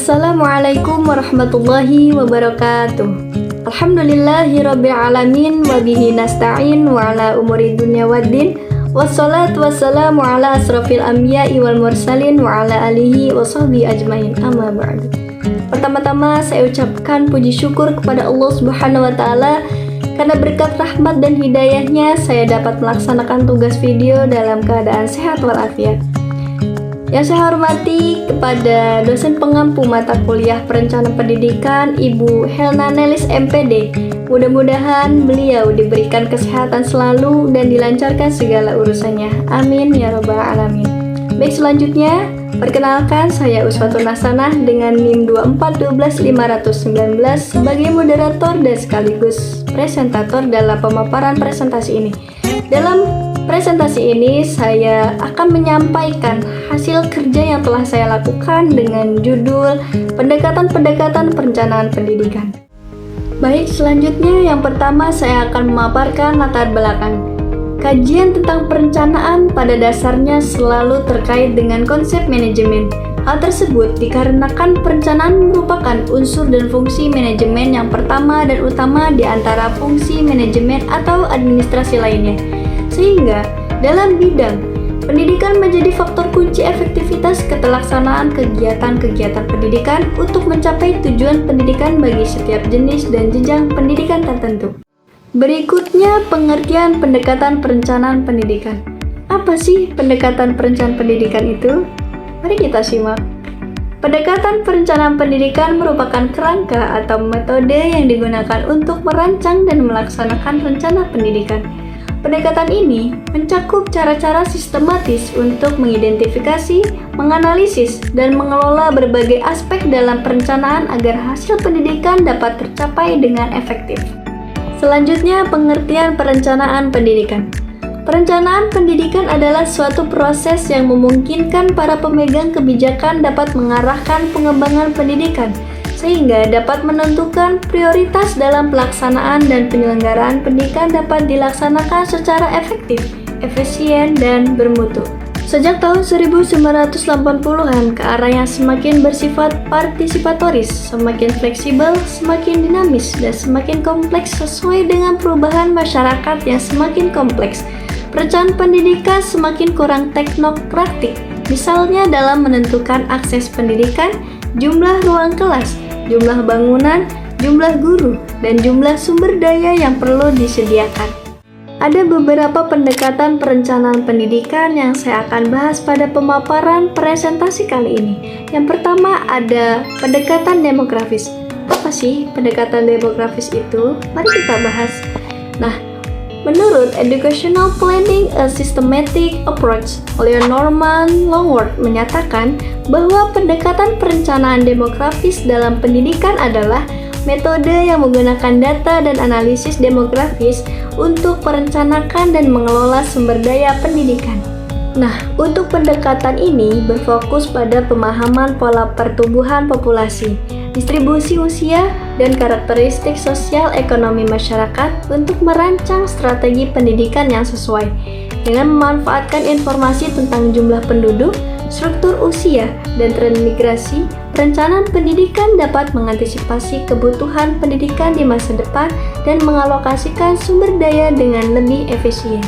Assalamualaikum warahmatullahi wabarakatuh. Alhamdulillahirabbil alamin wa bihi nasta'in wa ala umuri dunya waddin. Wassalatu wassalamu ala asrofil anbiya'i wal mursalin wa ala alihi wa sahbihi ajmain. Amma ba'du. Pertama-tama saya ucapkan puji syukur kepada Allah Subhanahu wa taala karena berkat rahmat dan hidayahnya saya dapat melaksanakan tugas video dalam keadaan sehat walafiat. Yang saya hormati kepada dosen pengampu mata kuliah perencanaan pendidikan Ibu Helna Nelis MPD. Mudah-mudahan beliau diberikan kesehatan selalu dan dilancarkan segala urusannya. Amin ya robbal alamin. Baik, selanjutnya perkenalkan saya Uswatun Hasanah dengan NIM 2412519 sebagai moderator dan sekaligus presentator dalam pemaparan presentasi ini. Dalam presentasi ini saya akan menyampaikan hasil kerja yang telah saya lakukan dengan judul Pendekatan-pendekatan Perencanaan Pendidikan. Baik, selanjutnya yang pertama saya akan memaparkan latar belakang. Kajian tentang perencanaan pada dasarnya selalu terkait dengan konsep manajemen. Hal tersebut dikarenakan perencanaan merupakan unsur dan fungsi manajemen yang pertama dan utama di antara fungsi manajemen atau administrasi lainnya. Sehingga dalam bidang pendidikan menjadi faktor kunci efektivitas keterlaksanaan kegiatan-kegiatan pendidikan untuk mencapai tujuan pendidikan bagi setiap jenis dan jenjang pendidikan tertentu. Berikutnya pengertian pendekatan perencanaan pendidikan. Apa sih pendekatan perencanaan pendidikan itu? Mari kita simak. Pendekatan perencanaan pendidikan merupakan kerangka atau metode yang digunakan untuk merancang dan melaksanakan rencana pendidikan. Pendekatan ini mencakup cara-cara sistematis untuk mengidentifikasi, menganalisis, dan mengelola berbagai aspek dalam perencanaan agar hasil pendidikan dapat tercapai dengan efektif. Selanjutnya, pengertian perencanaan pendidikan. Perencanaan pendidikan adalah suatu proses yang memungkinkan para pemegang kebijakan dapat mengarahkan pengembangan pendidikan, sehingga dapat menentukan prioritas dalam pelaksanaan dan penyelenggaraan pendidikan dapat dilaksanakan secara efektif, efisien, dan bermutu. Sejak tahun 1980-an ke arah yang semakin bersifat partisipatoris, semakin fleksibel, semakin dinamis, dan semakin kompleks sesuai dengan perubahan masyarakat yang semakin kompleks. Perencanaan pendidikan semakin kurang teknokratik, misalnya dalam menentukan akses pendidikan, jumlah ruang kelas, jumlah bangunan, jumlah guru, dan jumlah sumber daya yang perlu disediakan. Ada beberapa pendekatan perencanaan pendidikan yang saya akan bahas pada pemaparan presentasi kali ini. Yang pertama ada pendekatan demografis. Apa sih pendekatan demografis itu? Mari kita bahas. Nah, menurut Educational Planning a Systematic Approach oleh Norman Longworth menyatakan bahwa pendekatan perencanaan demografis dalam pendidikan adalah metode yang menggunakan data dan analisis demografis untuk merencanakan dan mengelola sumber daya pendidikan. Nah, untuk pendekatan ini berfokus pada pemahaman pola pertumbuhan populasi, distribusi usia, dan karakteristik sosial ekonomi masyarakat untuk merancang strategi pendidikan yang sesuai. Dengan memanfaatkan informasi tentang jumlah penduduk, struktur usia, dan tren migrasi, perencanaan pendidikan dapat mengantisipasi kebutuhan pendidikan di masa depan dan mengalokasikan sumber daya dengan lebih efisien.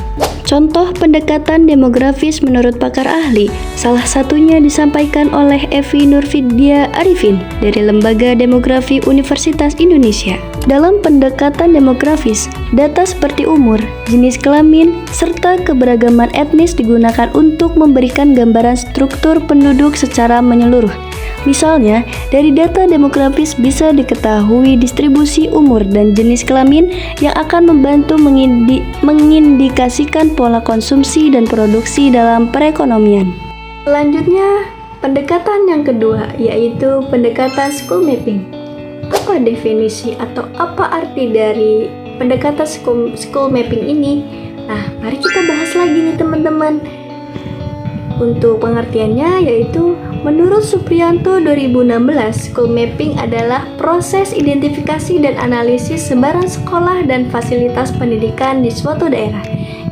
Contoh pendekatan demografis menurut pakar ahli, salah satunya disampaikan oleh Evi Nurfidia Arifin dari Lembaga Demografi Universitas Indonesia. Dalam pendekatan demografis, data seperti umur, jenis kelamin, serta keberagaman etnis digunakan untuk memberikan gambaran struktur penduduk secara menyeluruh. Misalnya, dari data demografis bisa diketahui distribusi umur dan jenis kelamin yang akan membantu mengindikasikan pola konsumsi dan produksi dalam perekonomian. Selanjutnya, pendekatan yang kedua yaitu pendekatan school mapping. Apa definisi atau apa arti dari pendekatan school mapping ini? Nah, mari kita bahas lagi nih teman-teman. Untuk pengertiannya yaitu menurut Supriyanto 2016, school mapping adalah proses identifikasi dan analisis sebaran sekolah dan fasilitas pendidikan di suatu daerah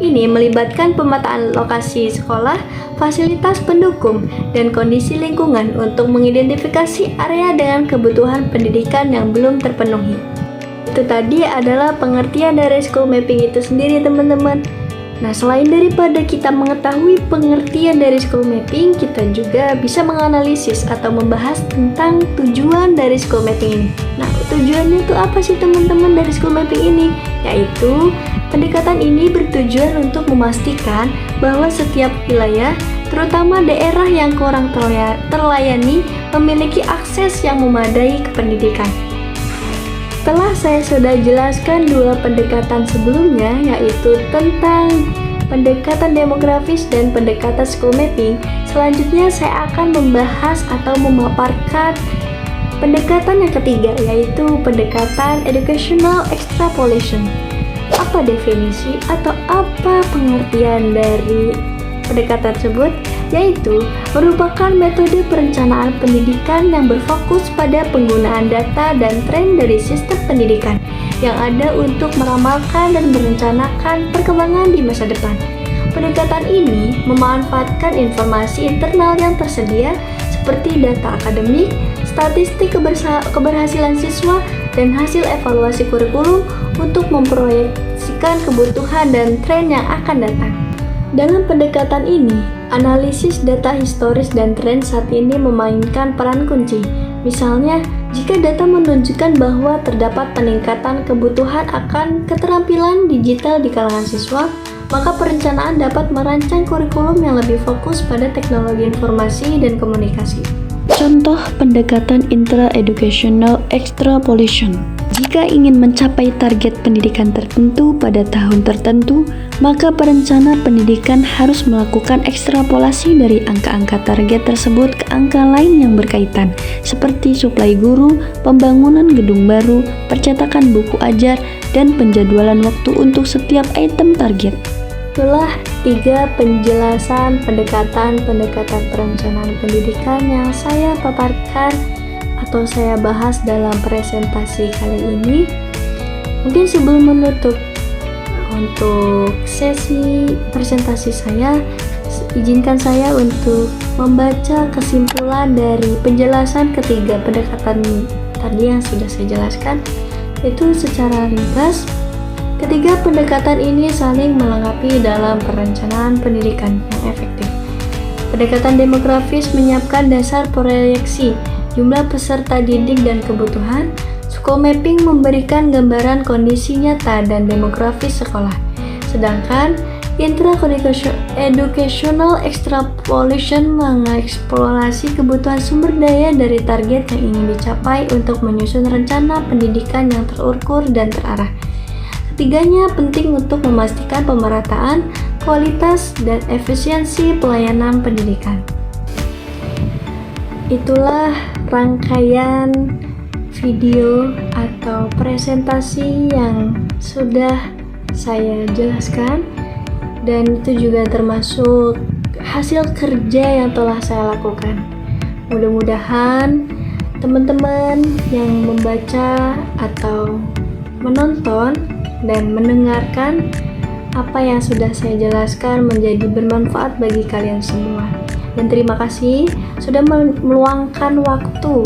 ini melibatkan pemetaan lokasi sekolah, fasilitas pendukung, dan kondisi lingkungan untuk mengidentifikasi area dengan kebutuhan pendidikan yang belum terpenuhi. Itu tadi adalah pengertian dari school mapping itu sendiri, teman-teman. Nah, selain daripada kita mengetahui pengertian dari school mapping, kita juga bisa menganalisis atau membahas tentang tujuan dari school mapping ini. Nah, tujuannya itu apa sih teman-teman dari school mapping ini? Yaitu, pendekatan ini bertujuan untuk memastikan bahwa setiap wilayah, terutama daerah yang kurang terlayani, memiliki akses yang memadai ke pendidikan. Setelah saya sudah jelaskan dua pendekatan sebelumnya, yaitu tentang pendekatan demografis dan pendekatan school mapping, selanjutnya saya akan membahas atau memaparkan pendekatan yang ketiga, yaitu pendekatan educational extrapolation. Apa definisi atau apa pengertian dari pendekatan tersebut? Yaitu merupakan metode perencanaan pendidikan yang berfokus pada penggunaan data dan tren dari sistem pendidikan yang ada untuk meramalkan dan merencanakan perkembangan di masa depan. Pendekatan ini memanfaatkan informasi internal yang tersedia seperti data akademik, statistik keberhasilan siswa, dan hasil evaluasi kurikulum untuk memproyeksikan kebutuhan dan tren yang akan datang. Dalam pendekatan ini, analisis data historis dan tren saat ini memainkan peran kunci. Misalnya, jika data menunjukkan bahwa terdapat peningkatan kebutuhan akan keterampilan digital di kalangan siswa, maka perencanaan dapat merancang kurikulum yang lebih fokus pada teknologi informasi dan komunikasi. Contoh pendekatan intra-educational extrapolation. Jika ingin mencapai target pendidikan tertentu pada tahun tertentu, maka perencana pendidikan harus melakukan ekstrapolasi dari angka-angka target tersebut ke angka lain yang berkaitan, seperti suplai guru, pembangunan gedung baru, percetakan buku ajar, dan penjadwalan waktu untuk setiap item target. Itulah 3 penjelasan pendekatan perencanaan pendidikan yang saya paparkan atau saya bahas dalam presentasi kali ini. Mungkin sebelum menutup untuk sesi presentasi saya, izinkan saya untuk membaca kesimpulan dari penjelasan ketiga pendekatan tadi yang sudah saya jelaskan. Itu secara ringkas, ketiga pendekatan ini saling melengkapi dalam perencanaan pendidikan yang efektif. Pendekatan demografis menyiapkan dasar proyeksi jumlah peserta didik dan kebutuhan. School mapping memberikan gambaran kondisi nyata dan demografis sekolah. Sedangkan intra-educational extrapolation mengeksplorasi kebutuhan sumber daya dari target yang ingin dicapai untuk menyusun rencana pendidikan yang terukur dan terarah. Ketiganya penting untuk memastikan pemerataan, kualitas, dan efisiensi pelayanan pendidikan. Itulah rangkaian video atau presentasi yang sudah saya jelaskan, dan itu juga termasuk hasil kerja yang telah saya lakukan. Mudah-mudahan teman-teman yang membaca atau menonton dan mendengarkan apa yang sudah saya jelaskan menjadi bermanfaat bagi kalian semua. Dan terima kasih sudah meluangkan waktu.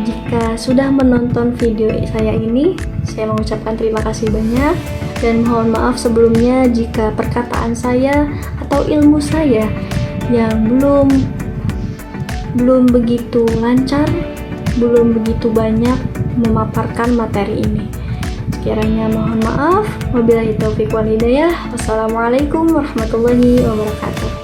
Jika sudah menonton video saya ini, saya mengucapkan terima kasih banyak dan mohon maaf sebelumnya jika perkataan saya atau ilmu saya yang belum begitu lancar, belum begitu banyak memaparkan materi ini. Sekiranya mohon maaf. Wabillahi taufiq wal hidayah. Wassalamualaikum warahmatullahi wabarakatuh.